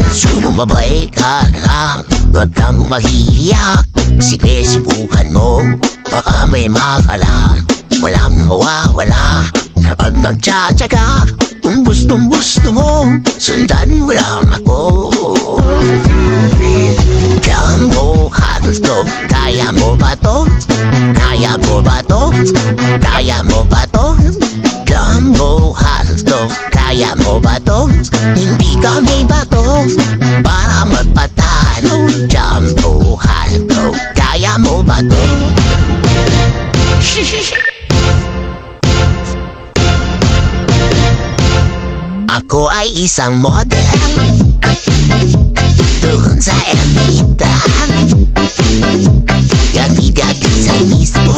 Sumabay ka lang, huwag kang mahihiyak. Sige, subukan mo, baka may makalang. Walang mawawala kapag nagtsatsaga. Kung gustong gusto mo, sundan mo lang ako. Jumbo Hotdog, kaya mo ba to? Kaya mo ba to? Kaya mo ba to? Jumbo Hotdog, kaya mo ba to? Hindi kami bato para magpatalo. Jumbo Hotdog, kaya mo ba to? Ako ay isang model doon sa Ermita. Gati-gati sa mismo